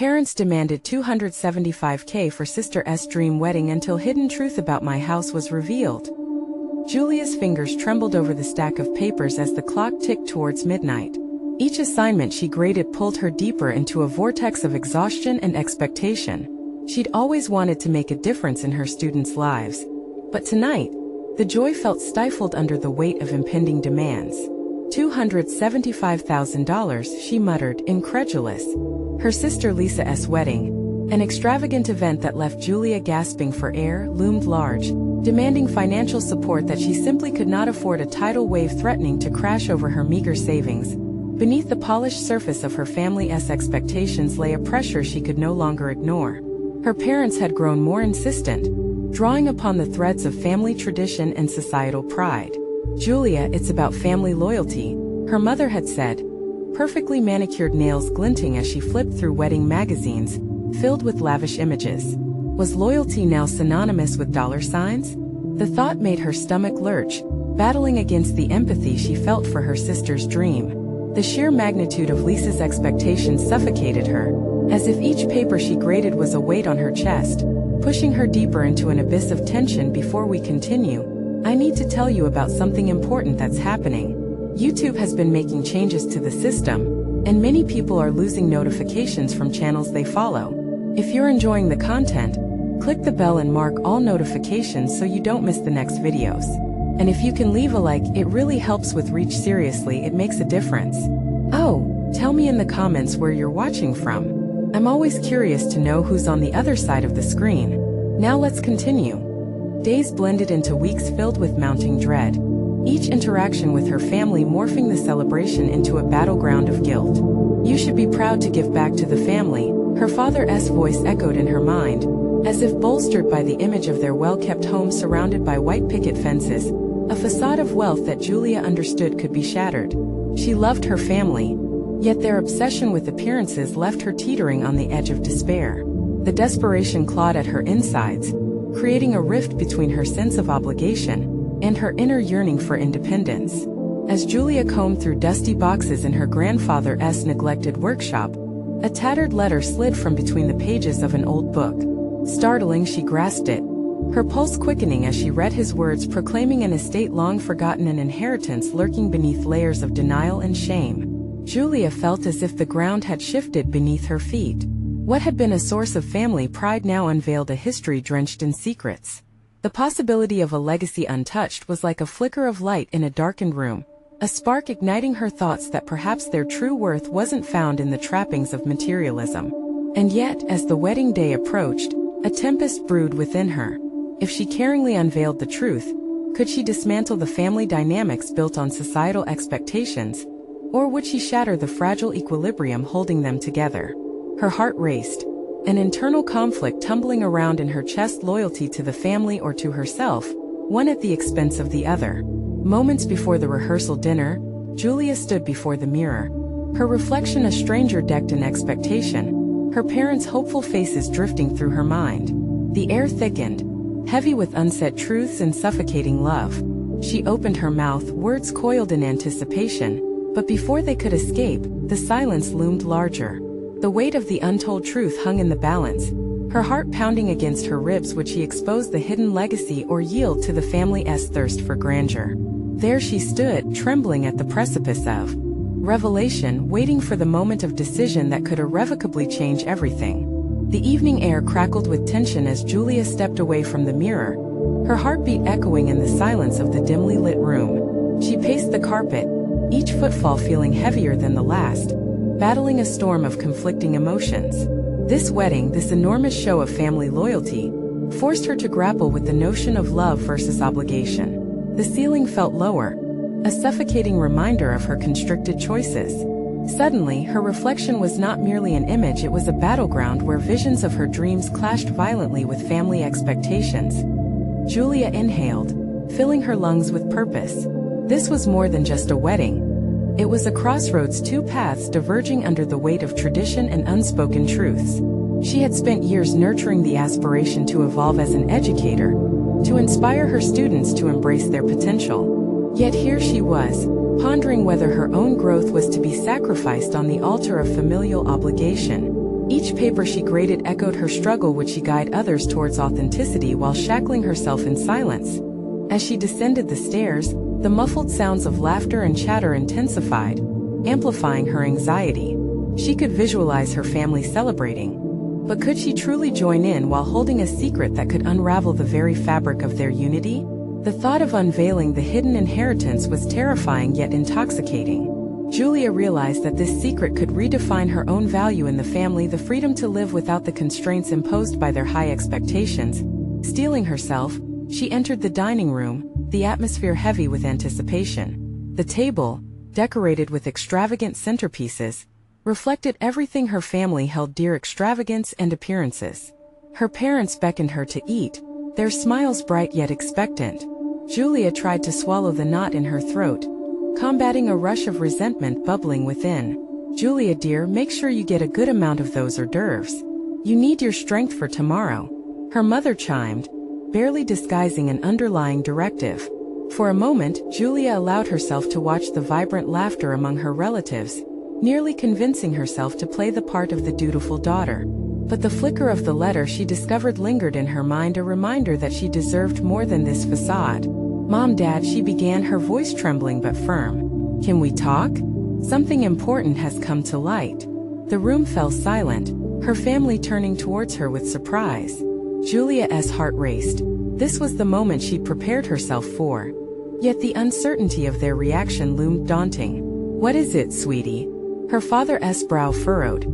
Parents demanded $275K for sister's dream wedding until hidden truth about my house was revealed. Julia's fingers trembled over the stack of papers as the clock ticked towards midnight. Each assignment she graded pulled her deeper into a vortex of exhaustion and expectation. She'd always wanted to make a difference in her students' lives. But tonight, the joy felt stifled under the weight of impending demands. $275,000, she muttered, incredulous. Her sister Lisa's wedding, an extravagant event that left Julia gasping for air, loomed large, demanding financial support that she simply could not afford, a tidal wave threatening to crash over her meager savings. Beneath the polished surface of her family's expectations lay a pressure she could no longer ignore. Her parents had grown more insistent, drawing upon the threads of family tradition and societal pride. Julia, it's about family loyalty, her mother had said, perfectly manicured nails glinting as she flipped through wedding magazines, filled with lavish images. Was loyalty now synonymous with dollar signs? The thought made her stomach lurch, battling against the empathy she felt for her sister's dream. The sheer magnitude of Lisa's expectations suffocated her, as if each paper she graded was a weight on her chest, pushing her deeper into an abyss of tension. Before we continue, I need to tell you about something important that's happening. YouTube has been making changes to the system, and many people are losing notifications from channels they follow. If you're enjoying the content, click the bell and mark all notifications so you don't miss the next videos. And if you can leave a like, it really helps with reach. Seriously, it makes a difference. Oh, tell me in the comments where you're watching from. I'm always curious to know who's on the other side of the screen. Now let's continue. Days blended into weeks filled with mounting dread. Each interaction with her family morphing the celebration into a battleground of guilt. You should be proud to give back to the family, her father's voice echoed in her mind, as if bolstered by the image of their well-kept home surrounded by white picket fences, a facade of wealth that Julia understood could be shattered. She loved her family, yet their obsession with appearances left her teetering on the edge of despair. The desperation clawed at her insides, creating a rift between her sense of obligation and her inner yearning for independence. As Julia combed through dusty boxes in her grandfather's neglected workshop, a tattered letter slid from between the pages of an old book. Startling, she grasped it, her pulse quickening as she read his words proclaiming an estate long forgotten, an inheritance lurking beneath layers of denial and shame. Julia felt as if the ground had shifted beneath her feet. What had been a source of family pride now unveiled a history drenched in secrets. The possibility of a legacy untouched was like a flicker of light in a darkened room, a spark igniting her thoughts that perhaps their true worth wasn't found in the trappings of materialism. And yet, as the wedding day approached, a tempest brewed within her. If she caringly unveiled the truth, could she dismantle the family dynamics built on societal expectations, or would she shatter the fragile equilibrium holding them together? Her heart raced, an internal conflict tumbling around in her chest, loyalty to the family or to herself, one at the expense of the other. Moments before the rehearsal dinner, Julia stood before the mirror, her reflection a stranger decked in expectation, her parents' hopeful faces drifting through her mind. The air thickened, heavy with unsaid truths and suffocating love. She opened her mouth, words coiled in anticipation, but before they could escape, the silence loomed larger. The weight of the untold truth hung in the balance, her heart pounding against her ribs. Would she expose the hidden legacy or yield to the family's thirst for grandeur? There she stood, trembling at the precipice of revelation, waiting for the moment of decision that could irrevocably change everything. The evening air crackled with tension as Julia stepped away from the mirror, her heartbeat echoing in the silence of the dimly lit room. She paced the carpet, each footfall feeling heavier than the last, battling a storm of conflicting emotions. This wedding, this enormous show of family loyalty, forced her to grapple with the notion of love versus obligation. The ceiling felt lower, a suffocating reminder of her constricted choices. Suddenly, her reflection was not merely an image, it was a battleground where visions of her dreams clashed violently with family expectations. Julia inhaled, filling her lungs with purpose. This was more than just a wedding. It was a crossroads, two paths diverging under the weight of tradition and unspoken truths. She had spent years nurturing the aspiration to evolve as an educator, to inspire her students to embrace their potential. Yet here she was, pondering whether her own growth was to be sacrificed on the altar of familial obligation. Each paper she graded echoed her struggle. Would she guide others towards authenticity while shackling herself in silence? As she descended the stairs, the muffled sounds of laughter and chatter intensified, amplifying her anxiety. She could visualize her family celebrating. But could she truly join in while holding a secret that could unravel the very fabric of their unity? The thought of unveiling the hidden inheritance was terrifying yet intoxicating. Julia realized that this secret could redefine her own value in the family, the freedom to live without the constraints imposed by their high expectations. Steeling herself, she entered the dining room, the atmosphere heavy with anticipation. The table, decorated with extravagant centerpieces, reflected everything her family held dear: extravagance and appearances. Her parents beckoned her to eat, their smiles bright yet expectant. Julia tried to swallow the knot in her throat, combating a rush of resentment bubbling within. "Julia dear, make sure you get a good amount of those hors d'oeuvres. You need your strength for tomorrow," her mother chimed, barely disguising an underlying directive. For a moment, Julia allowed herself to watch the vibrant laughter among her relatives, nearly convincing herself to play the part of the dutiful daughter. But the flicker of the letter she discovered lingered in her mind, a reminder that she deserved more than this facade. "Mom, Dad," she began, her voice trembling but firm. "Can we talk? Something important has come to light." The room fell silent, her family turning towards her with surprise. Julia's heart raced. This was the moment she'd prepared herself for. Yet the uncertainty of their reaction loomed daunting. "What is it, sweetie?" Her father's brow furrowed,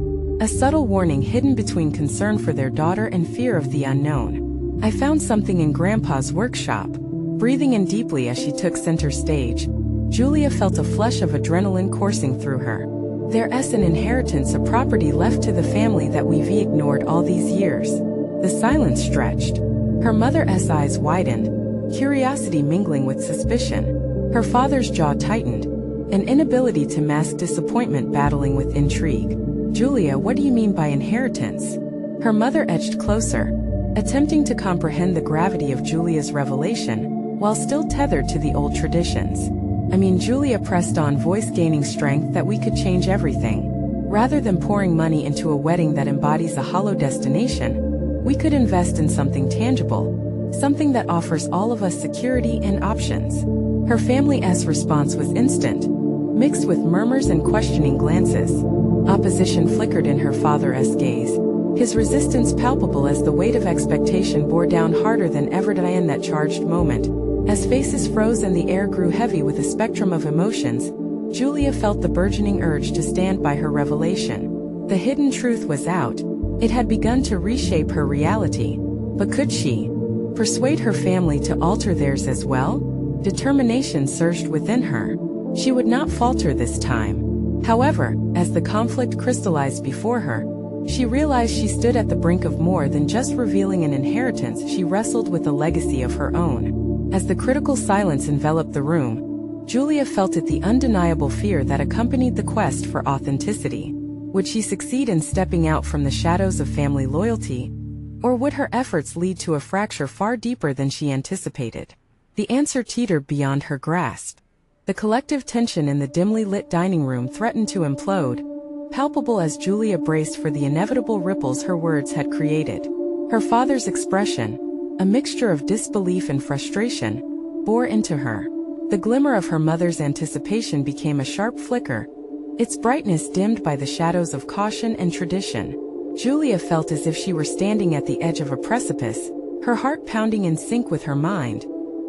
a subtle warning hidden between concern for their daughter and fear of the unknown. "I found something in Grandpa's workshop." Breathing in deeply as she took center stage, Julia felt a flush of adrenaline coursing through her. "There's an inheritance, a property left to the family that we've ignored all these years." The silence stretched. Her mother's eyes widened, curiosity mingling with suspicion. Her father's jaw tightened, an inability to mask disappointment battling with intrigue. "Julia, what do you mean by inheritance?" Her mother edged closer, attempting to comprehend the gravity of Julia's revelation, while still tethered to the old traditions. "I mean," Julia pressed on, voice gaining strength, "that we could change everything. Rather than pouring money into a wedding that embodies a hollow destination, we could invest in something tangible, something that offers all of us security and options." Her family's response was instant, mixed with murmurs and questioning glances. Opposition flickered in her father's gaze, his resistance palpable as the weight of expectation bore down harder than ever in that charged moment. As faces froze and the air grew heavy with a spectrum of emotions, Julia felt the burgeoning urge to stand by her revelation. The hidden truth was out. It had begun to reshape her reality. But could she persuade her family to alter theirs as well? Determination surged within her. She would not falter this time. However, as the conflict crystallized before her, she realized she stood at the brink of more than just revealing an inheritance. She wrestled with a legacy of her own. As the critical silence enveloped the room, Julia felt it, the undeniable fear that accompanied the quest for authenticity. Would she succeed in stepping out from the shadows of family loyalty, or would her efforts lead to a fracture far deeper than she anticipated? The answer teetered beyond her grasp. The collective tension in the dimly lit dining room threatened to implode, palpable as Julia braced for the inevitable ripples her words had created. Her father's expression, a mixture of disbelief and frustration, bore into her. The glimmer of her mother's anticipation became a sharp flicker, its brightness dimmed by the shadows of caution and tradition. Julia felt as if she were standing at the edge of a precipice, her heart pounding in sync with her mind.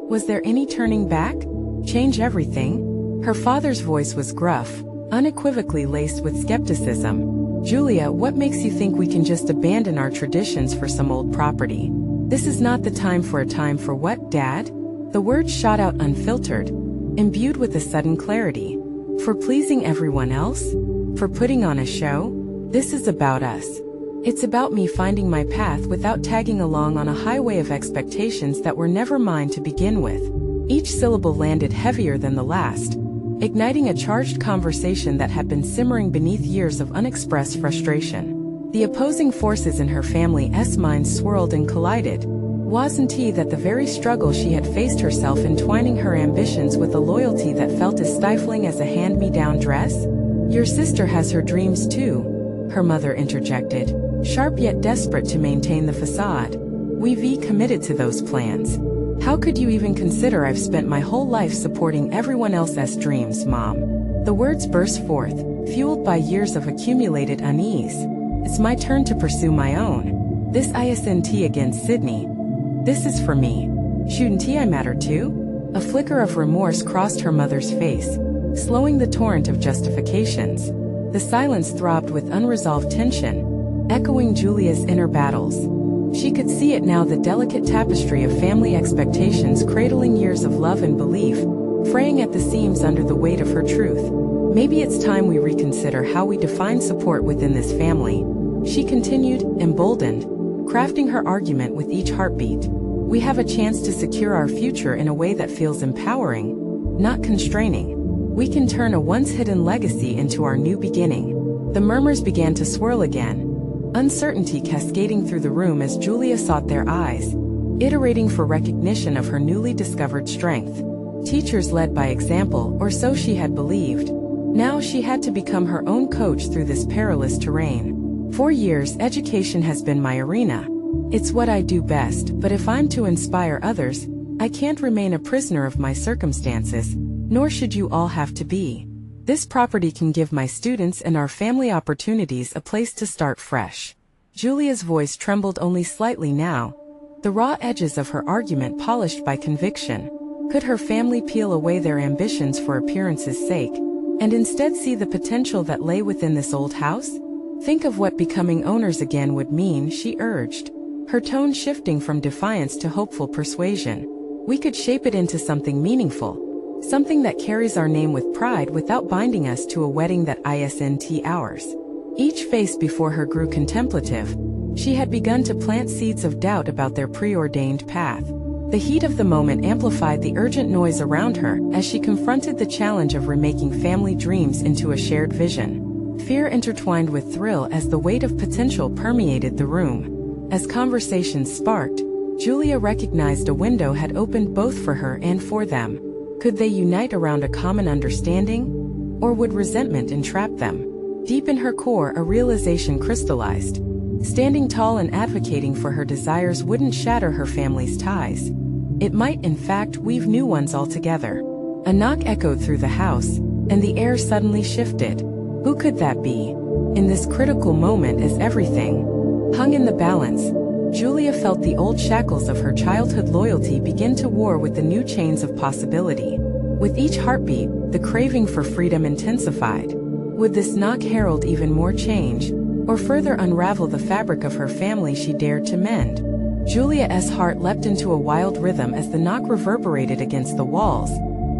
Was there any turning back? Change everything? Her father's voice was gruff, unequivocally laced with skepticism. "Julia, what makes you think we can just abandon our traditions for some old property? This is not the time for what, Dad?" The words shot out unfiltered, imbued with a sudden clarity. "For pleasing everyone else? For putting on a show? This is about us. It's about me finding my path without tagging along on a highway of expectations that were never mine to begin with." Each syllable landed heavier than the last, igniting a charged conversation that had been simmering beneath years of unexpressed frustration. The opposing forces in her family's minds swirled and collided. Wasn't it that the very struggle she had faced herself, entwining her ambitions with a loyalty that felt as stifling as a hand-me-down dress? "Your sister has her dreams too," her mother interjected, sharp yet desperate to maintain the facade. We've committed to those plans. How could you even consider I've spent my whole life supporting everyone else's dreams, Mom? The words burst forth, fueled by years of accumulated unease. It's my turn to pursue my own. This isn't against Sydney. This is for me. Shouldn't I matter too? A flicker of remorse crossed her mother's face, slowing the torrent of justifications. The silence throbbed with unresolved tension, echoing Julia's inner battles. She could see it now, the delicate tapestry of family expectations cradling years of love and belief, fraying at the seams under the weight of her truth. Maybe it's time we reconsider how we define support within this family, she continued, emboldened, crafting her argument with each heartbeat. We have a chance to secure our future in a way that feels empowering, not constraining. We can turn a once-hidden legacy into our new beginning. The murmurs began to swirl again, uncertainty cascading through the room as Julia sought their eyes, iterating for recognition of her newly discovered strength. Teachers led by example, or so she had believed. Now she had to become her own coach through this perilous terrain. For years, education has been my arena. It's what I do best, but if I'm to inspire others, I can't remain a prisoner of my circumstances, nor should you all have to be. This property can give my students and our family opportunities a place to start fresh. Julia's voice trembled only slightly now, the raw edges of her argument polished by conviction. Could her family peel away their ambitions for appearance's sake, and instead see the potential that lay within this old house? Think of what becoming owners again would mean, she urged, her tone shifting from defiance to hopeful persuasion. We could shape it into something meaningful. Something that carries our name with pride without binding us to a wedding that isn't ours. Each face before her grew contemplative. She had begun to plant seeds of doubt about their preordained path. The heat of the moment amplified the urgent noise around her as she confronted the challenge of remaking family dreams into a shared vision. Fear intertwined with thrill as the weight of potential permeated the room. As conversations sparked, Julia recognized a window had opened both for her and for them. Could they unite around a common understanding? Or would resentment entrap them? Deep in her core, a realization crystallized. Standing tall and advocating for her desires wouldn't shatter her family's ties. It might, in fact, weave new ones altogether. A knock echoed through the house, and the air suddenly shifted. Who could that be? In this critical moment as everything hung in the balance, Julia felt the old shackles of her childhood loyalty begin to war with the new chains of possibility. With each heartbeat, the craving for freedom intensified. Would this knock herald even more change, or further unravel the fabric of her family she dared to mend? Julia's heart leapt into a wild rhythm as the knock reverberated against the walls,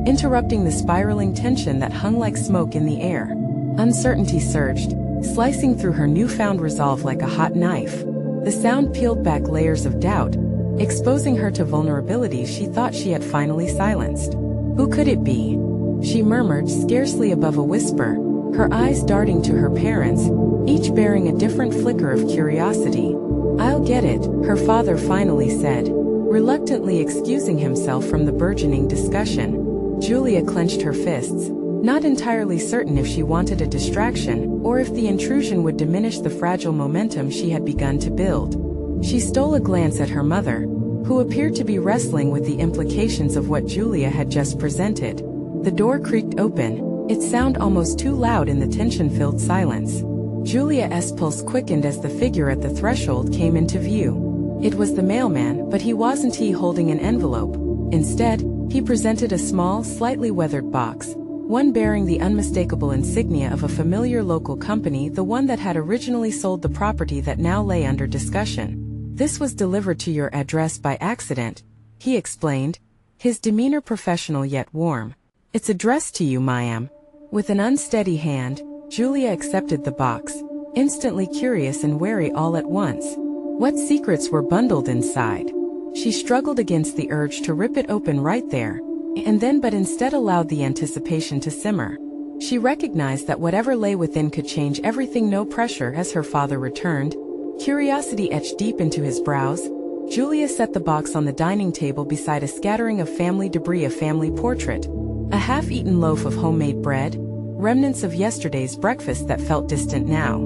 interrupting the spiraling tension that hung like smoke in the air. Uncertainty surged, slicing through her newfound resolve like a hot knife. The sound peeled back layers of doubt, exposing her to vulnerabilities she thought she had finally silenced. Who could it be? She murmured, scarcely above a whisper, her eyes darting to her parents, each bearing a different flicker of curiosity. I'll get it, her father finally said, reluctantly excusing himself from the burgeoning discussion. Julia clenched her fists, not entirely certain if she wanted a distraction or if the intrusion would diminish the fragile momentum she had begun to build. She stole a glance at her mother, who appeared to be wrestling with the implications of what Julia had just presented. The door creaked open, its sound almost too loud in the tension-filled silence. Julia's pulse quickened as the figure at the threshold came into view. It was the mailman, but he wasn't holding an envelope. Instead, he presented a small, slightly weathered box, one bearing the unmistakable insignia of a familiar local company, the one that had originally sold the property that now lay under discussion. This was delivered to your address by accident, he explained, his demeanor professional yet warm. It's addressed to you, ma'am. With an unsteady hand, Julia accepted the box, instantly curious and wary all at once. What secrets were bundled inside? She struggled against the urge to rip it open right there, and then but instead allowed the anticipation to simmer. She recognized that whatever lay within could change everything. No pressure. As her father returned, curiosity etched deep into his brows, Julia set the box on the dining table beside a scattering of family debris, a family portrait, a half-eaten loaf of homemade bread, remnants of yesterday's breakfast that felt distant now.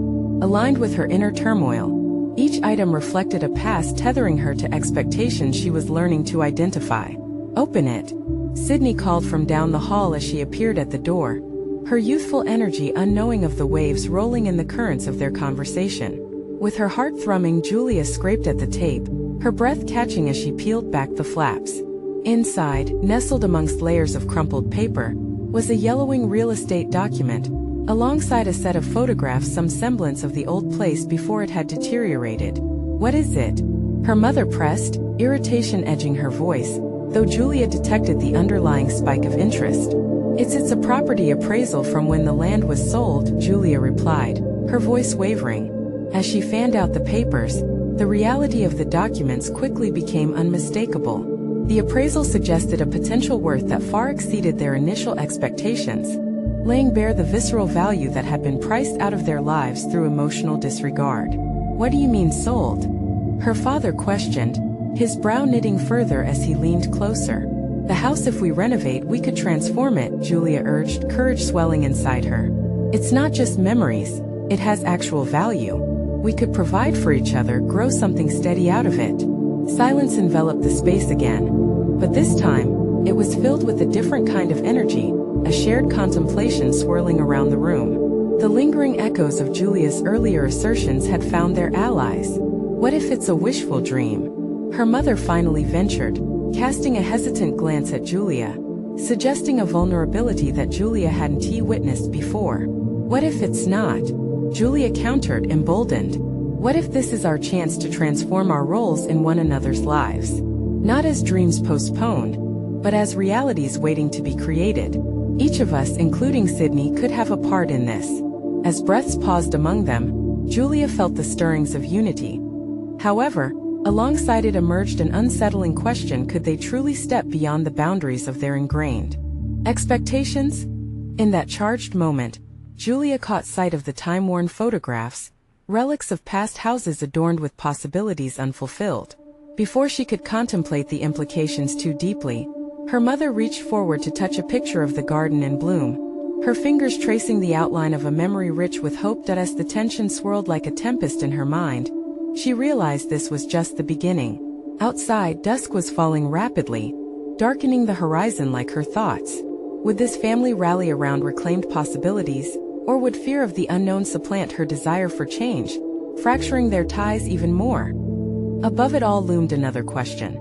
aligned with her inner turmoil. Each item reflected a past tethering her to expectations she was learning to identify. "Open it," Sydney called from down the hall as she appeared at the door, her youthful energy unknowing of the waves rolling in the currents of their conversation. With her heart thrumming, Julia scraped at the tape, her breath catching as she peeled back the flaps. Inside, nestled amongst layers of crumpled paper, was a yellowing real estate document, alongside a set of photographs, some semblance of the old place before it had deteriorated. "What is it?" her mother pressed, irritation edging her voice, though Julia detected the underlying spike of interest. It's a property appraisal from when the land was sold," Julia replied, her voice wavering. As she fanned out the papers, the reality of the documents quickly became unmistakable. The appraisal suggested a potential worth that far exceeded their initial expectations, laying bare the visceral value that had been priced out of their lives through emotional disregard. "What do you mean sold?" her father questioned, his brow knitting further as he leaned closer. "The house, if we renovate, we could transform it," Julia urged, courage swelling inside her. "It's not just memories, it has actual value. We could provide for each other, grow something steady out of it." Silence enveloped the space again, but this time, it was filled with a different kind of energy, a shared contemplation swirling around the room. The lingering echoes of Julia's earlier assertions had found their allies. "What if it's a wishful dream?" her mother finally ventured, casting a hesitant glance at Julia, suggesting a vulnerability that Julia hadn't witnessed before. "What if it's not?" Julia countered, emboldened. "What if this is our chance to transform our roles in one another's lives? Not as dreams postponed, but as realities waiting to be created. Each of us, including Sydney, could have a part in this." As breaths paused among them, Julia felt the stirrings of unity. However, alongside it emerged an unsettling question: could they truly step beyond the boundaries of their ingrained expectations? In that charged moment, Julia caught sight of the time-worn photographs, relics of past houses adorned with possibilities unfulfilled. Before she could contemplate the implications too deeply, her mother reached forward to touch a picture of the garden in bloom, her fingers tracing the outline of a memory rich with hope. As the tension swirled like a tempest in her mind, she realized this was just the beginning. Outside, dusk was falling rapidly, darkening the horizon like her thoughts. Would this family rally around reclaimed possibilities, or would fear of the unknown supplant her desire for change, fracturing their ties even more? Above it all loomed another question.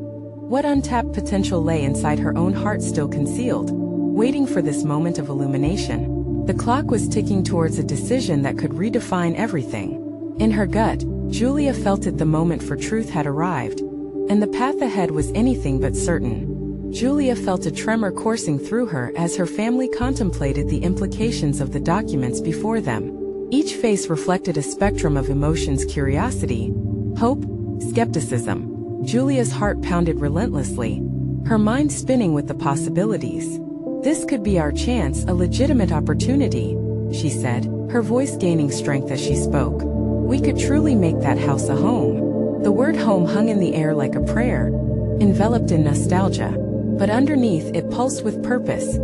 What untapped potential lay inside her own heart, still concealed, waiting for this moment of illumination? The clock was ticking towards a decision that could redefine everything. In her gut, Julia felt it. The moment for truth had arrived, and the path ahead was anything but certain. Julia felt a tremor coursing through her as her family contemplated the implications of the documents before them. Each face reflected a spectrum of emotions: curiosity, hope, skepticism. Julia's heart pounded relentlessly, her mind spinning with the possibilities. "This could be our chance, a legitimate opportunity," she said, her voice gaining strength as she spoke. "We could truly make that house a home." The word home hung in the air like a prayer, enveloped in nostalgia, but underneath it pulsed with purpose.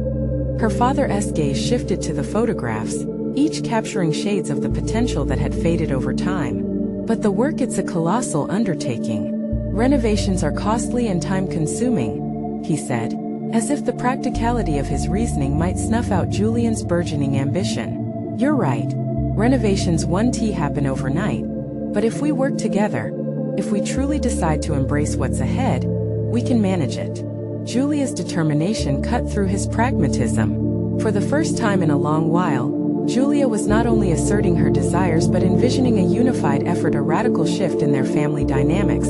Her father's gaze shifted to the photographs, each capturing shades of the potential that had faded over time. "But the work, it's a colossal undertaking. Renovations are costly and time-consuming," he said, as if the practicality of his reasoning might snuff out Julian's burgeoning ambition. "You're right. Renovations won't happen overnight. But if we work together, if we truly decide to embrace what's ahead, we can manage it." Julia's determination cut through his pragmatism. For the first time in a long while, Julia was not only asserting her desires but envisioning a unified effort, a radical shift in their family dynamics.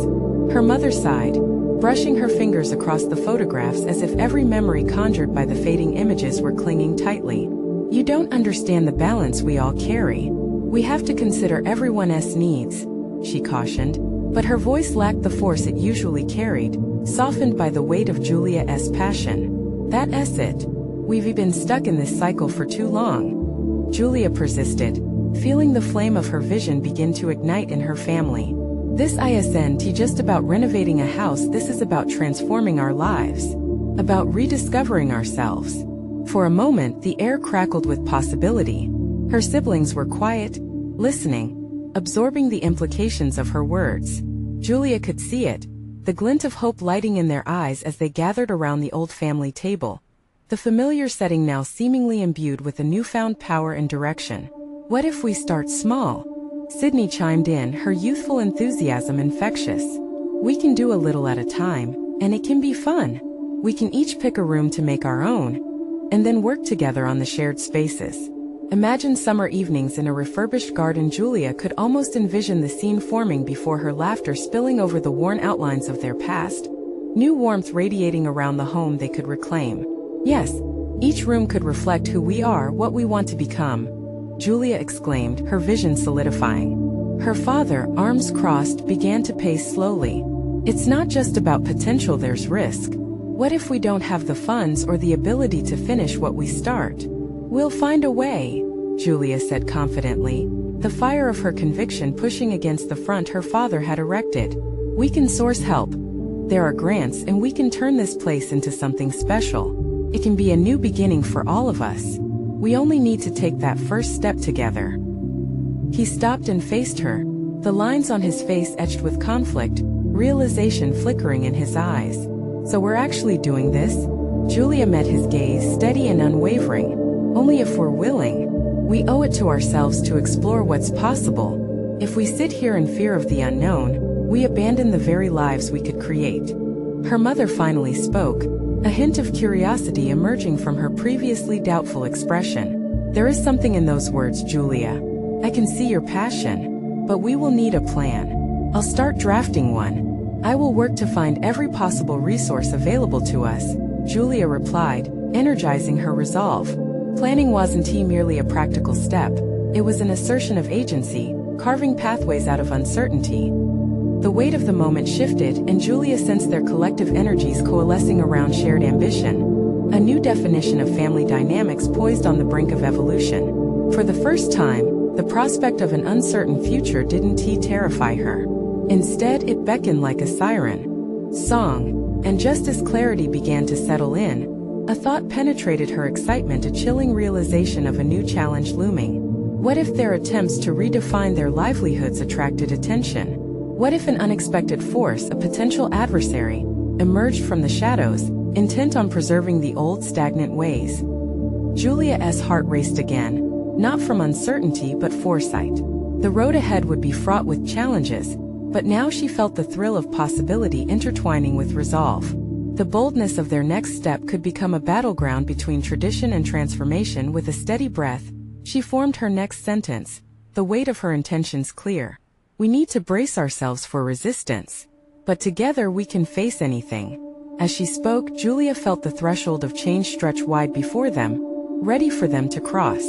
Her mother sighed, brushing her fingers across the photographs as if every memory conjured by the fading images were clinging tightly. "You don't understand the balance we all carry. We have to consider everyone's needs," she cautioned, but her voice lacked the force it usually carried, softened by the weight of Julia's passion. "That's it. We've been stuck in this cycle for too long," Julia persisted, feeling the flame of her vision begin to ignite in her family. "This isn't just about renovating a house, this is about transforming our lives, about rediscovering ourselves." For a moment, the air crackled with possibility. Her siblings were quiet, listening, absorbing the implications of her words. Julia could see it, the glint of hope lighting in their eyes as they gathered around the old family table. The familiar setting now seemingly imbued with a newfound power and direction. "What if we start small?" Sydney chimed in, her youthful enthusiasm infectious. "We can do a little at a time, and it can be fun. We can each pick a room to make our own, and then work together on the shared spaces." Imagine summer evenings in a refurbished garden. Julia could almost envision the scene forming before her, laughter spilling over the worn outlines of their past, new warmth radiating around the home they could reclaim. "Yes, each room could reflect who we are, what we want to become," Julia exclaimed, her vision solidifying. Her father, arms crossed, began to pace slowly. "It's not just about potential, there's risk. What if we don't have the funds or the ability to finish what we start?" "We'll find a way," Julia said confidently, the fire of her conviction pushing against the front her father had erected. "We can source help. There are grants, and we can turn this place into something special. It can be a new beginning for all of us. We only need to take that first step together." He stopped and faced her, the lines on his face etched with conflict, realization flickering in his eyes. "So we're actually doing this?" Julia met his gaze, steady and unwavering. "Only if we're willing. We owe it to ourselves to explore what's possible. If we sit here in fear of the unknown, we abandon the very lives we could create." Her mother finally spoke, a hint of curiosity emerging from her previously doubtful expression. "There is something in those words, Julia. I can see your passion, but we will need a plan. I'll start drafting one. I will work to find every possible resource available to us," Julia replied, energizing her resolve. Planning wasn't merely a practical step, it was an assertion of agency, carving pathways out of uncertainty. The weight of the moment shifted, and Julia sensed their collective energies coalescing around shared ambition, a new definition of family dynamics poised on the brink of evolution. For the first time, the prospect of an uncertain future didn't terrify her. Instead, it beckoned like a siren song, and just as clarity began to settle in, a thought penetrated her excitement, a chilling realization of a new challenge looming. What if their attempts to redefine their livelihoods attracted attention? What if an unexpected force, a potential adversary, emerged from the shadows, intent on preserving the old stagnant ways? Julia's heart raced again, not from uncertainty but foresight. The road ahead would be fraught with challenges, but now she felt the thrill of possibility intertwining with resolve. The boldness of their next step could become a battleground between tradition and transformation. With a steady breath, she formed her next sentence, the weight of her intentions clear. "We need to brace ourselves for resistance, but together we can face anything." As she spoke, Julia felt the threshold of change stretch wide before them, ready for them to cross.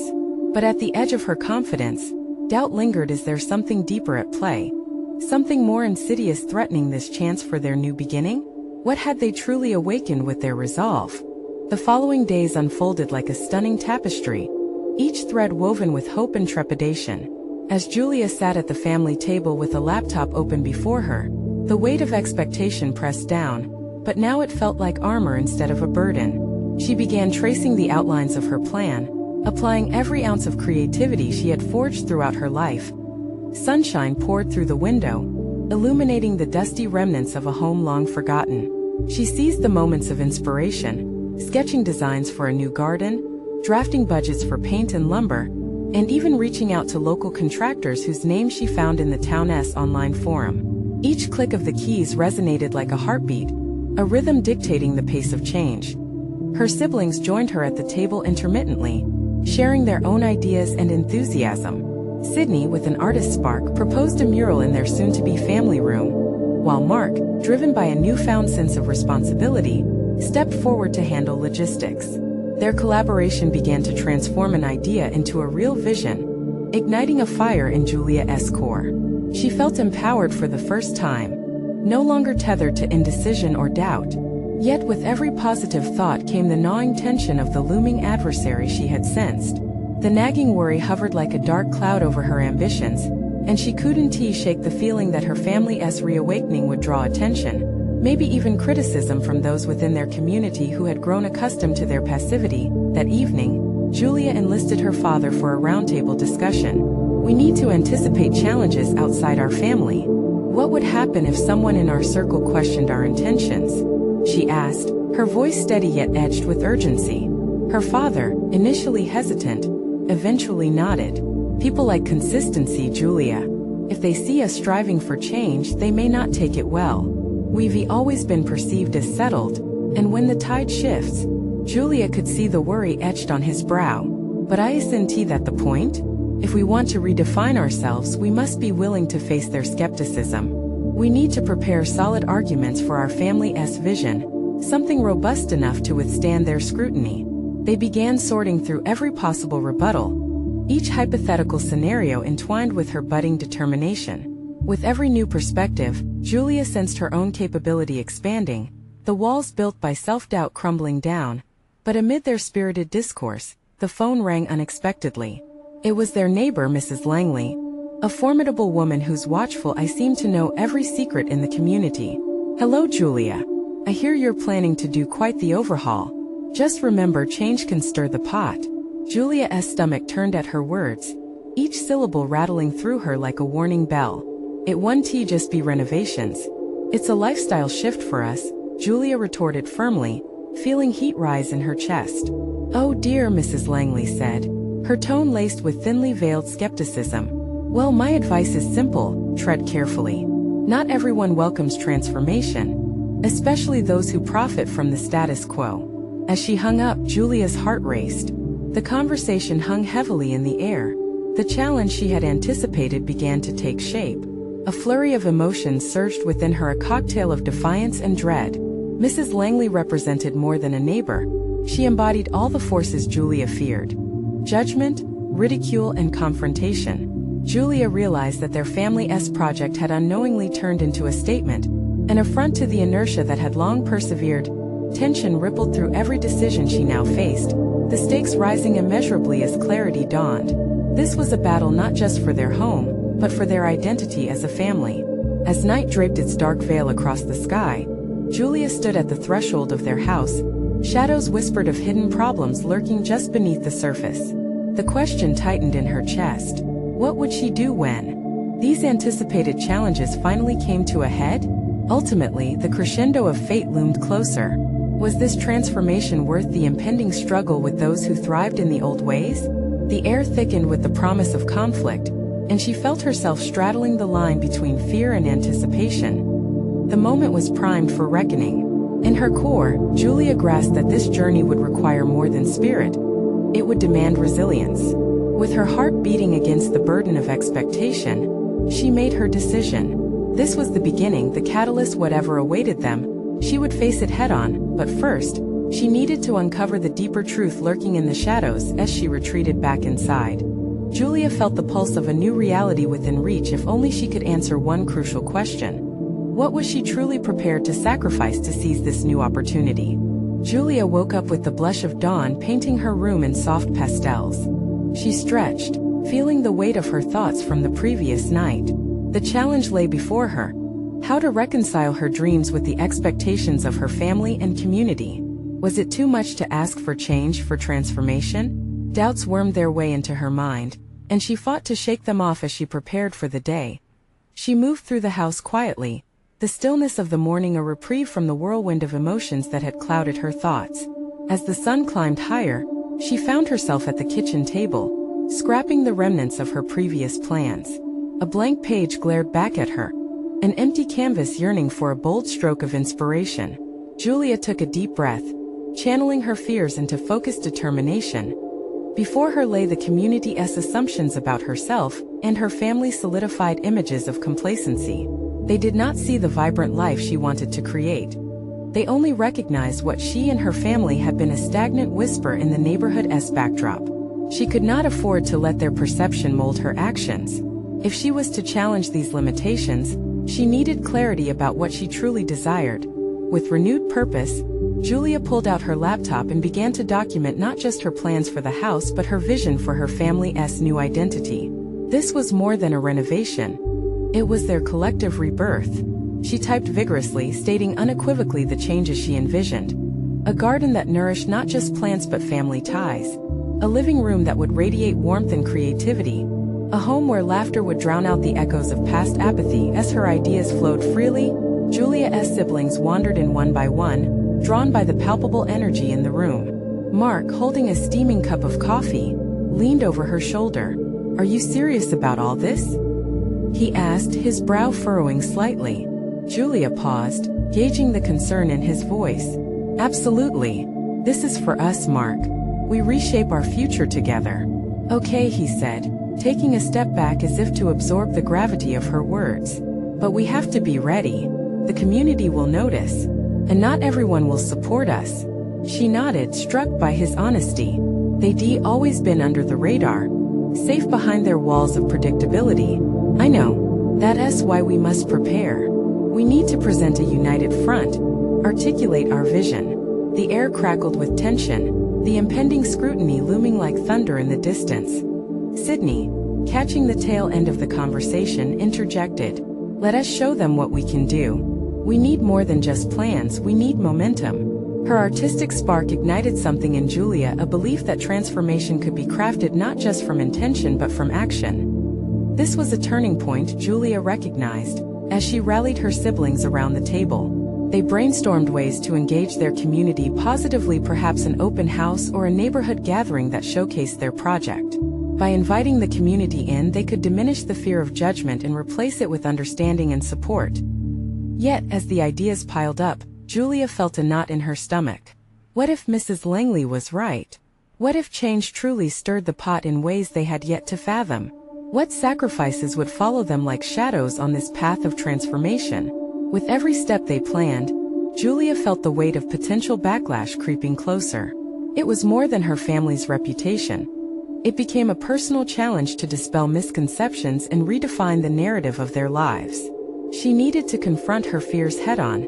But at the edge of her confidence, doubt lingered. Is there something deeper at play? Something more insidious threatening this chance for their new beginning? What had they truly awakened with their resolve? The following days unfolded like a stunning tapestry, each thread woven with hope and trepidation. As Julia sat at the family table with a laptop open before her, the weight of expectation pressed down, but now it felt like armor instead of a burden. She began tracing the outlines of her plan, applying every ounce of creativity she had forged throughout her life. Sunshine poured through the window, illuminating the dusty remnants of a home long forgotten. She seized the moments of inspiration, sketching designs for a new garden, drafting budgets for paint and lumber, and even reaching out to local contractors whose names she found in the town's online forum. Each click of the keys resonated like a heartbeat, a rhythm dictating the pace of change. Her siblings joined her at the table intermittently, sharing their own ideas and enthusiasm. Sydney, with an artist spark, proposed a mural in their soon-to-be family room, while Mark, driven by a newfound sense of responsibility, stepped forward to handle logistics. Their collaboration began to transform an idea into a real vision, igniting a fire in Julia's core. She felt empowered for the first time, no longer tethered to indecision or doubt. Yet with every positive thought came the gnawing tension of the looming adversary she had sensed. The nagging worry hovered like a dark cloud over her ambitions, and she couldn't shake the feeling that her family's reawakening would draw attention, maybe even criticism from those within their community who had grown accustomed to their passivity. That evening, Julia enlisted her father for a roundtable discussion. We need to anticipate challenges outside our family. What would happen if someone in our circle questioned our intentions? She asked, her voice steady yet edged with urgency. Her father, initially hesitant, eventually nodded. People like consistency, Julia. If they see us striving for change, they may not take it well. We've always been perceived as settled, and when the tide shifts, Julia could see the worry etched on his brow. But isn't that the point? If we want to redefine ourselves, we must be willing to face their skepticism. We need to prepare solid arguments for our family's vision, something robust enough to withstand their scrutiny. They began sorting through every possible rebuttal, each hypothetical scenario entwined with her budding determination. With every new perspective, Julia sensed her own capability expanding, the walls built by self-doubt crumbling down. But amid their spirited discourse, the phone rang unexpectedly. It was their neighbor, Mrs. Langley, a formidable woman whose watchful eye seemed to know every secret in the community. Hello, Julia. I hear you're planning to do quite the overhaul. Just remember, change can stir the pot. Julia's stomach turned at her words, each syllable rattling through her like a warning bell. It won't just be renovations. It's a lifestyle shift for us, Julia retorted firmly, feeling heat rise in her chest. Oh dear, Mrs. Langley said, her tone laced with thinly veiled skepticism. Well, my advice is simple, tread carefully. Not everyone welcomes transformation, especially those who profit from the status quo. As she hung up, Julia's heart raced. The conversation hung heavily in the air. The challenge she had anticipated began to take shape. A flurry of emotions surged within her, a cocktail of defiance and dread. Mrs. Langley represented more than a neighbor. She embodied all the forces Julia feared. Judgment, ridicule, and confrontation. Julia realized that their family's project had unknowingly turned into a statement, an affront to the inertia that had long persevered. Tension rippled through every decision she now faced, the stakes rising immeasurably as clarity dawned. This was a battle not just for their home, but for their identity as a family. As night draped its dark veil across the sky, Julia stood at the threshold of their house. Shadows whispered of hidden problems lurking just beneath the surface. The question tightened in her chest. What would she do when these anticipated challenges finally came to a head? Ultimately, the crescendo of fate loomed closer. Was this transformation worth the impending struggle with those who thrived in the old ways? The air thickened with the promise of conflict, and she felt herself straddling the line between fear and anticipation. The moment was primed for reckoning. In her core, Julia grasped that this journey would require more than spirit. It would demand resilience. With her heart beating against the burden of expectation, she made her decision. This was the beginning, the catalyst. Whatever awaited them, she would face it head-on, but first, she needed to uncover the deeper truth lurking in the shadows. As she retreated back inside, Julia felt the pulse of a new reality within reach. If only she could answer one crucial question. What was she truly prepared to sacrifice to seize this new opportunity? Julia woke up with the blush of dawn painting her room in soft pastels. She stretched, feeling the weight of her thoughts from the previous night. The challenge lay before her. How to reconcile her dreams with the expectations of her family and community. Was it too much to ask for change, for transformation? Doubts wormed their way into her mind, and she fought to shake them off as she prepared for the day. She moved through the house quietly, the stillness of the morning a reprieve from the whirlwind of emotions that had clouded her thoughts. As the sun climbed higher, she found herself at the kitchen table, scrapping the remnants of her previous plans. A blank page glared back at her, an empty canvas yearning for a bold stroke of inspiration. Julia took a deep breath, channeling her fears into focused determination. Before her lay the community's assumptions about herself, and her family's solidified images of complacency. They did not see the vibrant life she wanted to create. They only recognized what she and her family had been, a stagnant whisper in the neighborhood's backdrop. She could not afford to let their perception mold her actions. If she was to challenge these limitations, she needed clarity about what she truly desired. With renewed purpose, Julia pulled out her laptop and began to document not just her plans for the house but her vision for her family's new identity. This was more than a renovation. It was their collective rebirth. She typed vigorously, stating unequivocally the changes she envisioned. A garden that nourished not just plants but family ties. A living room that would radiate warmth and creativity. A home where laughter would drown out the echoes of past apathy as her ideas flowed freely. Julia's siblings wandered in one by one, drawn by the palpable energy in the room. Mark, holding a steaming cup of coffee, leaned over her shoulder. "Are you serious about all this?" he asked, his brow furrowing slightly. Julia paused, gauging the concern in his voice. "Absolutely. This is for us, Mark. We reshape our future together." "Okay," he said, taking a step back as if to absorb the gravity of her words. "But we have to be ready. The community will notice. And not everyone will support us." She nodded, struck by his honesty. They'd always been under the radar, safe behind their walls of predictability. "I know. That's why we must prepare. We need to present a united front, articulate our vision." The air crackled with tension, the impending scrutiny looming like thunder in the distance. Sydney, catching the tail end of the conversation, interjected, "Let us show them what we can do. We need more than just plans, we need momentum." Her artistic spark ignited something in Julia, a belief that transformation could be crafted not just from intention but from action. This was a turning point, Julia recognized, as she rallied her siblings around the table. They brainstormed ways to engage their community positively, perhaps an open house or a neighborhood gathering that showcased their project. By inviting the community in, they could diminish the fear of judgment and replace it with understanding and support. Yet, as the ideas piled up, Julia felt a knot in her stomach. What if Mrs. Langley was right? What if change truly stirred the pot in ways they had yet to fathom? What sacrifices would follow them like shadows on this path of transformation? With every step they planned, Julia felt the weight of potential backlash creeping closer. It was more than her family's reputation. It became a personal challenge to dispel misconceptions and redefine the narrative of their lives. She needed to confront her fears head-on,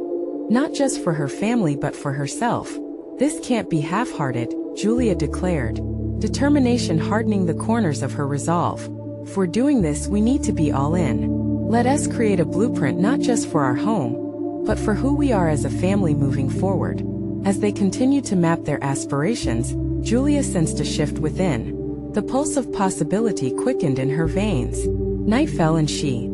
not just for her family but for herself. "This can't be half-hearted," Julia declared, determination hardening the corners of her resolve. "For doing this, we need to be all in. Let us create a blueprint not just for our home, but for who we are as a family moving forward." As they continued to map their aspirations, Julia sensed a shift within. The pulse of possibility quickened in her veins. Night fell and she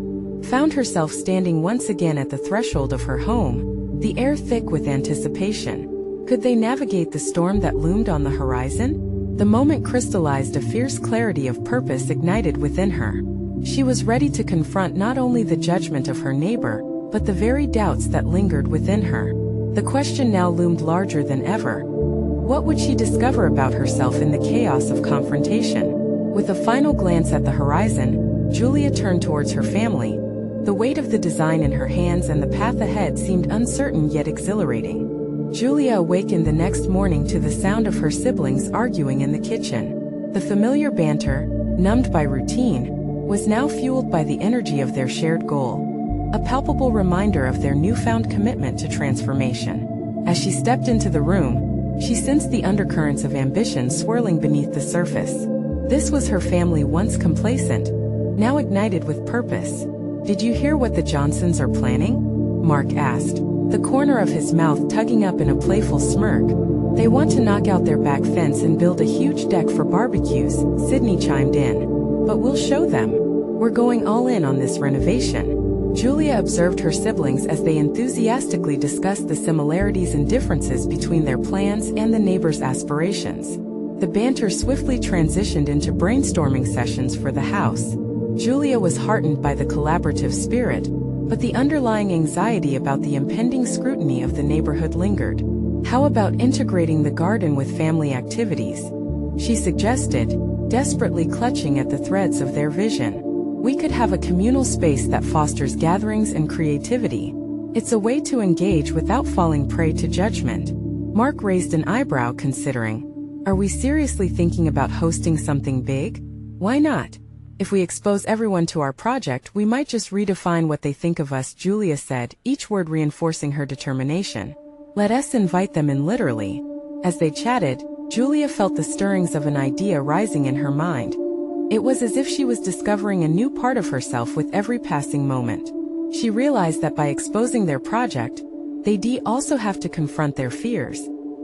found herself standing once again at the threshold of her home, the air thick with anticipation. Could they navigate the storm that loomed on the horizon? The moment crystallized, a fierce clarity of purpose ignited within her. She was ready to confront not only the judgment of her neighbor, but the very doubts that lingered within her. The question now loomed larger than ever. What would she discover about herself in the chaos of confrontation? With a final glance at the horizon, Julia turned towards her family. The weight of the design in her hands and the path ahead seemed uncertain yet exhilarating. Julia awakened the next morning to the sound of her siblings arguing in the kitchen. The familiar banter, numbed by routine, was now fueled by the energy of their shared goal, a palpable reminder of their newfound commitment to transformation. As she stepped into the room, she sensed the undercurrents of ambition swirling beneath the surface. This was her family, once complacent, now ignited with purpose. "Did you hear what the Johnsons are planning?" Mark asked, the corner of his mouth tugging up in a playful smirk. "They want to knock out their back fence and build a huge deck for barbecues," Sydney chimed in. "But we'll show them. We're going all in on this renovation." Julia observed her siblings as they enthusiastically discussed the similarities and differences between their plans and the neighbors' aspirations. The banter swiftly transitioned into brainstorming sessions for the house. Julia was heartened by the collaborative spirit, but the underlying anxiety about the impending scrutiny of the neighborhood lingered. "How about integrating the garden with family activities?" she suggested, desperately clutching at the threads of their vision. "We could have a communal space that fosters gatherings and creativity. It's a way to engage without falling prey to judgment." Mark raised an eyebrow, considering, "Are we seriously thinking about hosting something big? Why not? If we expose everyone to our project, we might just redefine what they think of us," Julia said, each word reinforcing her determination. "Let us invite them in, literally." As they chatted, Julia felt the stirrings of an idea rising in her mind. It was as if she was discovering a new part of herself with every passing moment. She realized that by exposing their project, they'd also have to confront their fears,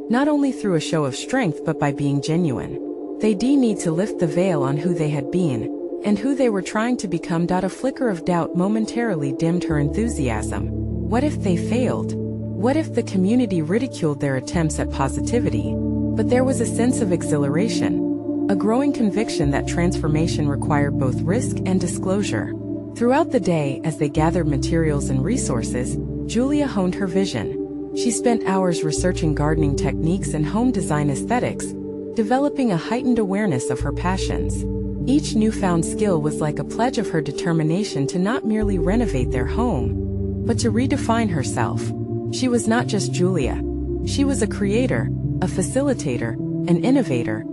not only through a show of strength but by being genuine. They'd need to lift the veil on who they had been, and who they were trying to become. A flicker of doubt momentarily dimmed her enthusiasm. What if they failed? What if the community ridiculed their attempts at positivity? But there was a sense of exhilaration, a growing conviction that transformation required both risk and disclosure. Throughout the day, as they gathered materials and resources, Julia honed her vision. She spent hours researching gardening techniques and home design aesthetics, developing a heightened awareness of her passions. Each newfound skill was like a pledge of her determination to not merely renovate their home, but to redefine herself. She was not just Julia. She was a creator, a facilitator, an innovator.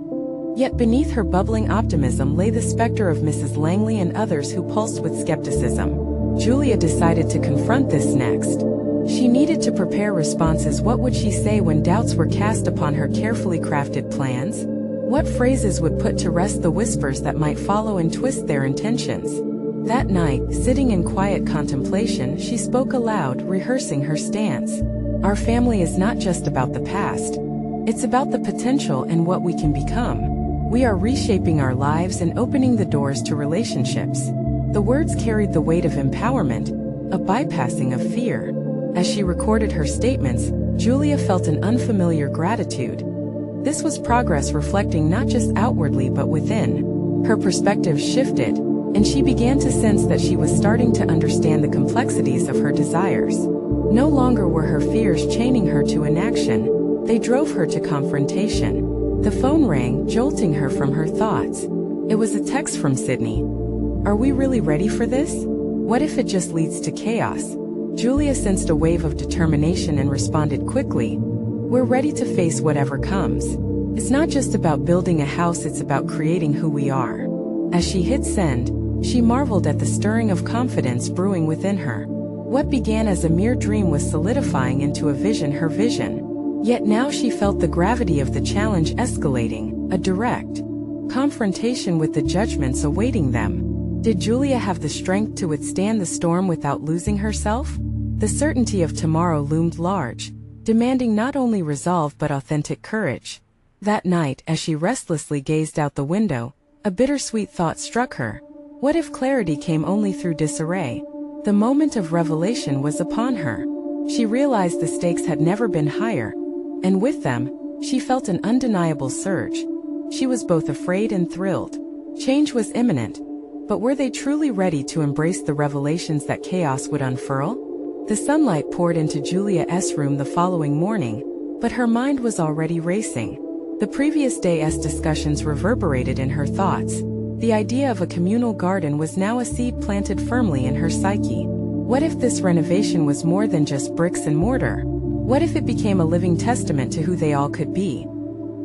Yet beneath her bubbling optimism lay the specter of Mrs. Langley and others who pulsed with skepticism. Julia decided to confront this next. She needed to prepare responses. What would she say when doubts were cast upon her carefully crafted plans? What phrases would put to rest the whispers that might follow and twist their intentions? That night, sitting in quiet contemplation, she spoke aloud, rehearsing her stance. Our family is not just about the past. It's about the potential and what we can become. We are reshaping our lives and opening the doors to relationships. The words carried the weight of empowerment, a bypassing of fear. As she recorded her statements, Julia felt an unfamiliar gratitude. This was progress reflecting not just outwardly but within. Her perspective shifted, and she began to sense that she was starting to understand the complexities of her desires. No longer were her fears chaining her to inaction, they drove her to confrontation. The phone rang, jolting her from her thoughts. It was a text from Sydney. Are we really ready for this? What if it just leads to chaos? Julia sensed a wave of determination and responded quickly. We're ready to face whatever comes. It's not just about building a house, it's about creating who we are. As she hit send, she marveled at the stirring of confidence brewing within her. What began as a mere dream was solidifying into a vision, her vision. Yet now she felt the gravity of the challenge escalating, a direct confrontation with the judgments awaiting them. Did Julia have the strength to withstand the storm without losing herself? The certainty of tomorrow loomed large, demanding not only resolve but authentic courage. That night, as she restlessly gazed out the window, a bittersweet thought struck her. What if clarity came only through disarray? The moment of revelation was upon her. She realized the stakes had never been higher, and with them, she felt an undeniable surge. She was both afraid and thrilled. Change was imminent, but were they truly ready to embrace the revelations that chaos would unfurl? The sunlight poured into Julia's room the following morning, but her mind was already racing. The previous day's discussions reverberated in her thoughts. The idea of a communal garden was now a seed planted firmly in her psyche. What if this renovation was more than just bricks and mortar? What if it became a living testament to who they all could be?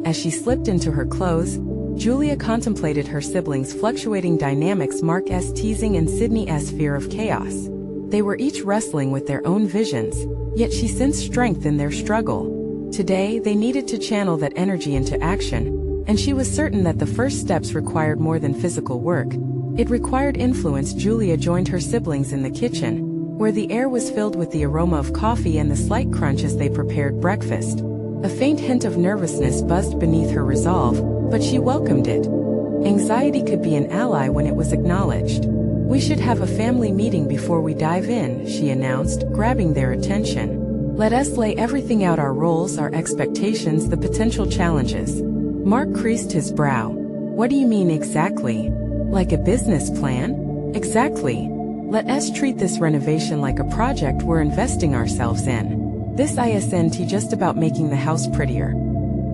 As she slipped into her clothes, Julia contemplated her siblings' fluctuating dynamics, Mark's teasing and Sydney's fear of chaos. They were each wrestling with their own visions, yet she sensed strength in their struggle. Today, they needed to channel that energy into action, and she was certain that the first steps required more than physical work. It required influence. Julia joined her siblings in the kitchen, where the air was filled with the aroma of coffee and the slight crunch as they prepared breakfast. A faint hint of nervousness buzzed beneath her resolve, but she welcomed it. Anxiety could be an ally when it was acknowledged. We should have a family meeting before we dive in, she announced, grabbing their attention. Let us lay everything out, our roles, our expectations, the potential challenges. Mark creased his brow. What do you mean exactly? Like a business plan? Exactly. Let us treat this renovation like a project we're investing ourselves in. This isn't just about making the house prettier.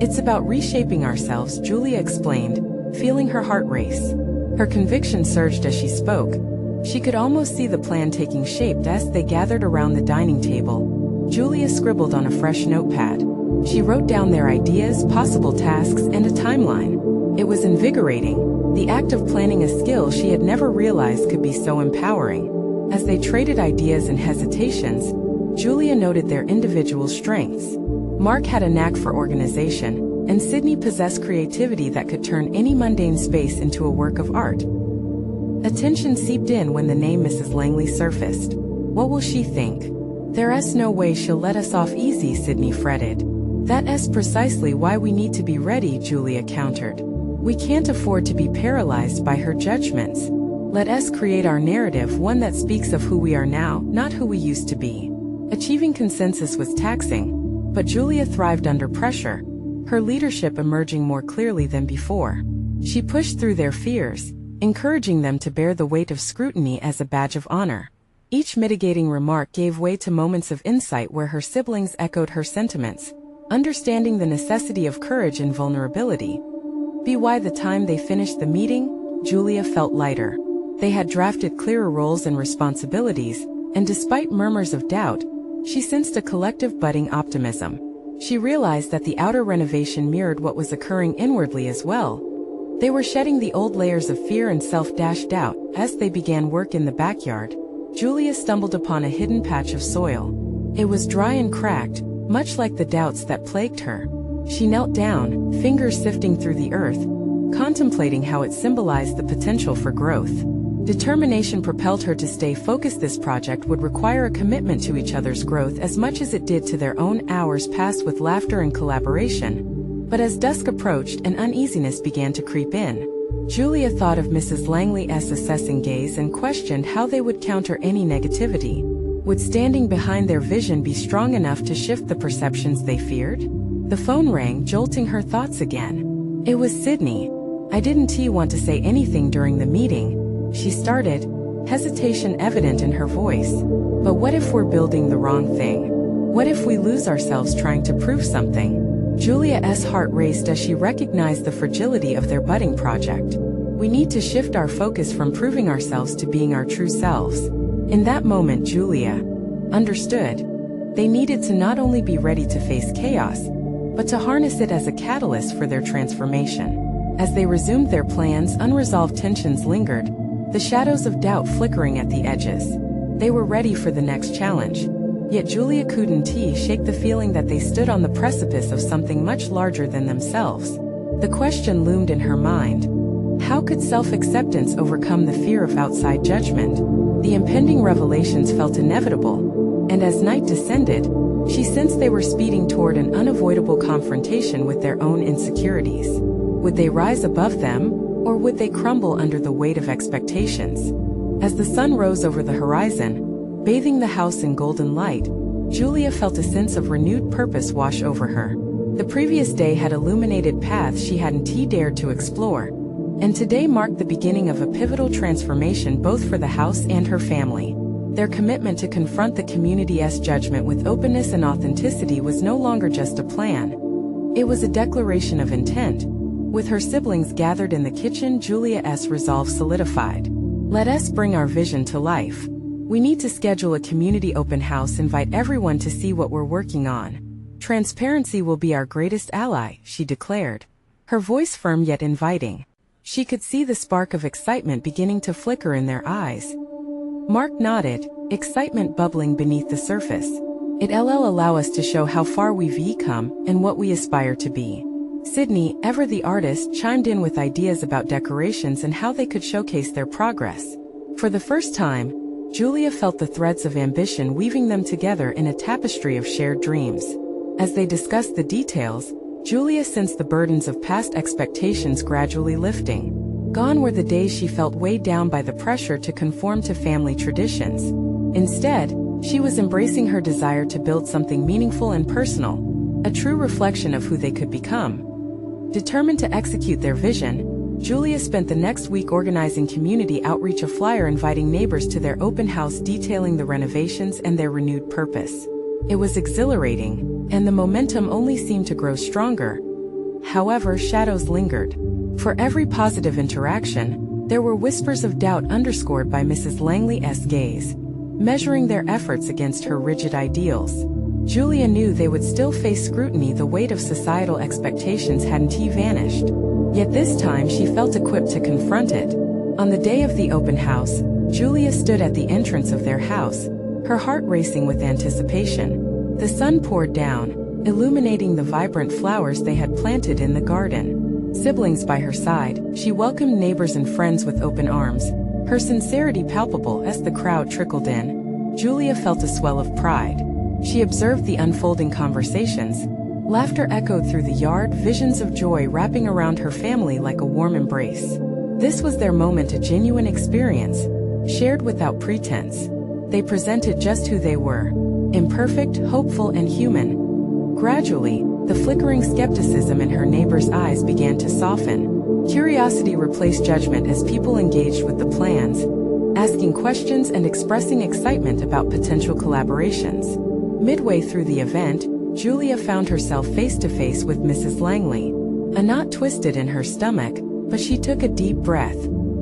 It's about reshaping ourselves, Julia explained, feeling her heart race. Her conviction surged as she spoke. She could almost see the plan taking shape as they gathered around the dining table. Julia scribbled on a fresh notepad. She wrote down their ideas, possible tasks, and a timeline. It was invigorating. The act of planning a skill she had never realized could be so empowering. As they traded ideas and hesitations, Julia noted their individual strengths. Mark had a knack for organization, and Sydney possessed creativity that could turn any mundane space into a work of art. Attention seeped in when the name Mrs. Langley surfaced. What will she think? There's no way she'll let us off easy, Sydney fretted. That's precisely why we need to be ready, Julia countered. We can't afford to be paralyzed by her judgments. Let us create our narrative, one that speaks of who we are now, not who we used to be. Achieving consensus was taxing, but Julia thrived under pressure, her leadership emerging more clearly than before. She pushed through their fears, encouraging them to bear the weight of scrutiny as a badge of honor. Each mitigating remark gave way to moments of insight where her siblings echoed her sentiments, understanding the necessity of courage and vulnerability. By the time they finished the meeting, Julia felt lighter. They had drafted clearer roles and responsibilities, and despite murmurs of doubt, she sensed a collective budding optimism. She realized that the outer renovation mirrored what was occurring inwardly as well. They were shedding the old layers of fear and self-doubt. As they began work in the backyard, Julia stumbled upon a hidden patch of soil. It was dry and cracked, much like the doubts that plagued her. She knelt down, fingers sifting through the earth, contemplating how it symbolized the potential for growth. Determination propelled her to stay focused. This project would require a commitment to each other's growth as much as it did to their own. Hours passed with laughter and collaboration. But as dusk approached, an uneasiness began to creep in. Julia thought of Mrs. Langley's assessing gaze and questioned how they would counter any negativity. Would standing behind their vision be strong enough to shift the perceptions they feared? The phone rang, jolting her thoughts again. It was Sydney. "I didn't want to say anything during the meeting," she started, hesitation evident in her voice. "But what if we're building the wrong thing? What if we lose ourselves trying to prove something?" Julia's heart raced as she recognized the fragility of their budding project. "We need to shift our focus from proving ourselves to being our true selves." In that moment, Julia understood. They needed to not only be ready to face chaos, but to harness it as a catalyst for their transformation. As they resumed their plans, unresolved tensions lingered, the shadows of doubt flickering at the edges. They were ready for the next challenge. Yet Julia couldn't shake the feeling that they stood on the precipice of something much larger than themselves. The question loomed in her mind. How could self-acceptance overcome the fear of outside judgment? The impending revelations felt inevitable, and as night descended, she sensed they were speeding toward an unavoidable confrontation with their own insecurities. Would they rise above them, or would they crumble under the weight of expectations? As the sun rose over the horizon, bathing the house in golden light, Julia felt a sense of renewed purpose wash over her. The previous day had illuminated paths she hadn't dared to explore, and today marked the beginning of a pivotal transformation both for the house and her family. Their commitment to confront the community's judgment with openness and authenticity was no longer just a plan. It was a declaration of intent. With her siblings gathered in the kitchen, Julia's resolve solidified. "Let us bring our vision to life. We need to schedule a community open house, invite everyone to see what we're working on. Transparency will be our greatest ally," she declared, her voice firm yet inviting. She could see the spark of excitement beginning to flicker in their eyes. Mark nodded, excitement bubbling beneath the surface. "It'll allow us to show how far we've come and what we aspire to be." Sydney, ever the artist, chimed in with ideas about decorations and how they could showcase their progress. For the first time, Julia felt the threads of ambition weaving them together in a tapestry of shared dreams. As they discussed the details, Julia sensed the burdens of past expectations gradually lifting. Gone were the days she felt weighed down by the pressure to conform to family traditions. Instead, she was embracing her desire to build something meaningful and personal, a true reflection of who they could become. Determined to execute their vision, Julia spent the next week organizing community outreach, a flyer inviting neighbors to their open house detailing the renovations and their renewed purpose. It was exhilarating, and the momentum only seemed to grow stronger. However, shadows lingered. For every positive interaction, there were whispers of doubt underscored by Mrs. Langley's gaze, measuring their efforts against her rigid ideals. Julia knew they would still face scrutiny. The weight of societal expectations hadn't vanished. Yet this time she felt equipped to confront it. On the day of the open house, Julia stood at the entrance of their house, her heart racing with anticipation. The sun poured down, illuminating the vibrant flowers they had planted in the garden. Siblings by her side, she welcomed neighbors and friends with open arms, her sincerity palpable. As the crowd trickled in, Julia felt a swell of pride. She observed the unfolding conversations. Laughter echoed through the yard, visions of joy wrapping around her family like a warm embrace. This was their moment, a genuine experience, shared without pretense. They presented just who they were, imperfect, hopeful, and human. Gradually, the flickering skepticism in her neighbor's eyes began to soften. Curiosity replaced judgment as people engaged with the plans, asking questions and expressing excitement about potential collaborations. Midway through the event, Julia found herself face-to-face with Mrs. Langley. A knot twisted in her stomach, but she took a deep breath.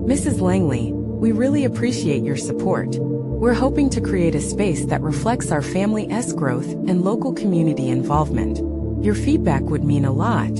"Mrs. Langley, we really appreciate your support. We're hoping to create a space that reflects our family's growth and local community involvement. Your feedback would mean a lot."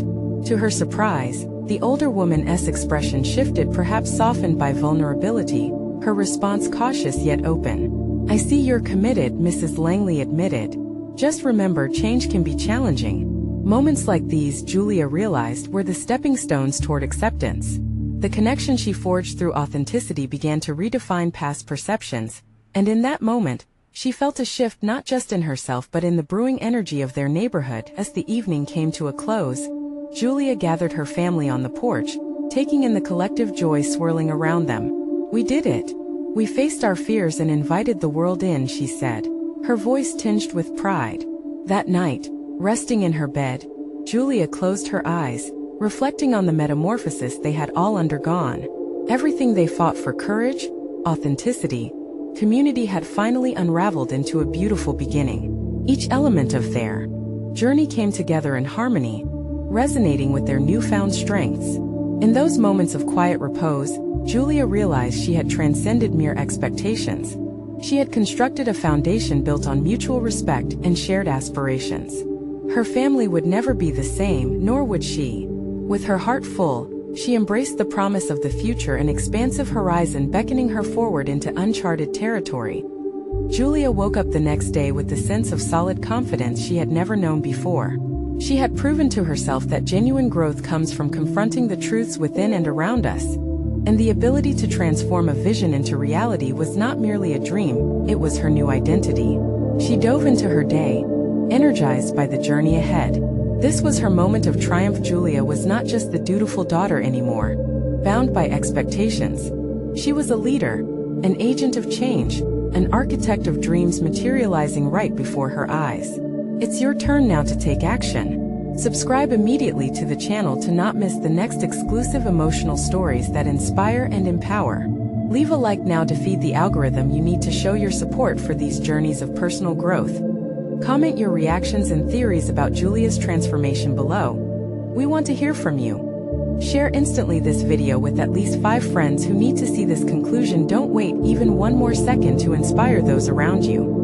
To her surprise, the older woman's expression shifted, perhaps softened by vulnerability, her response cautious yet open. "I see you're committed," Mrs. Langley admitted. "Just remember, change can be challenging." Moments like these, Julia realized, were the stepping stones toward acceptance. The connection she forged through authenticity began to redefine past perceptions, and in that moment, she felt a shift not just in herself but in the brewing energy of their neighborhood. As the evening came to a close, Julia gathered her family on the porch, taking in the collective joy swirling around them. "We did it. We faced our fears and invited the world in," she said, her voice tinged with pride. That night, resting in her bed, Julia closed her eyes, reflecting on the metamorphosis they had all undergone. Everything they fought for, courage, authenticity, community, had finally unraveled into a beautiful beginning. Each element of their journey came together in harmony, resonating with their newfound strengths. In those moments of quiet repose, Julia realized she had transcended mere expectations. She had constructed a foundation built on mutual respect and shared aspirations. Her family would never be the same, nor would she. With her heart full, she embraced the promise of the future, an expansive horizon beckoning her forward into uncharted territory. Julia woke up the next day with the sense of solid confidence she had never known before. She had proven to herself that genuine growth comes from confronting the truths within and around us, and the ability to transform a vision into reality was not merely a dream, it was her new identity. She dove into her day, energized by the journey ahead. This was her moment of triumph. Julia was not just the dutiful daughter anymore, bound by expectations. She was a leader, an agent of change, an architect of dreams materializing right before her eyes. It's your turn now to take action. Subscribe immediately to the channel to not miss the next exclusive emotional stories that inspire and empower. Leave a like now to feed the algorithm. You need to show your support for these journeys of personal growth. Comment your reactions and theories about Julia's transformation below. We want to hear from you. Share instantly this video with at least 5 friends who need to see this conclusion. Don't wait even one more second to inspire those around you.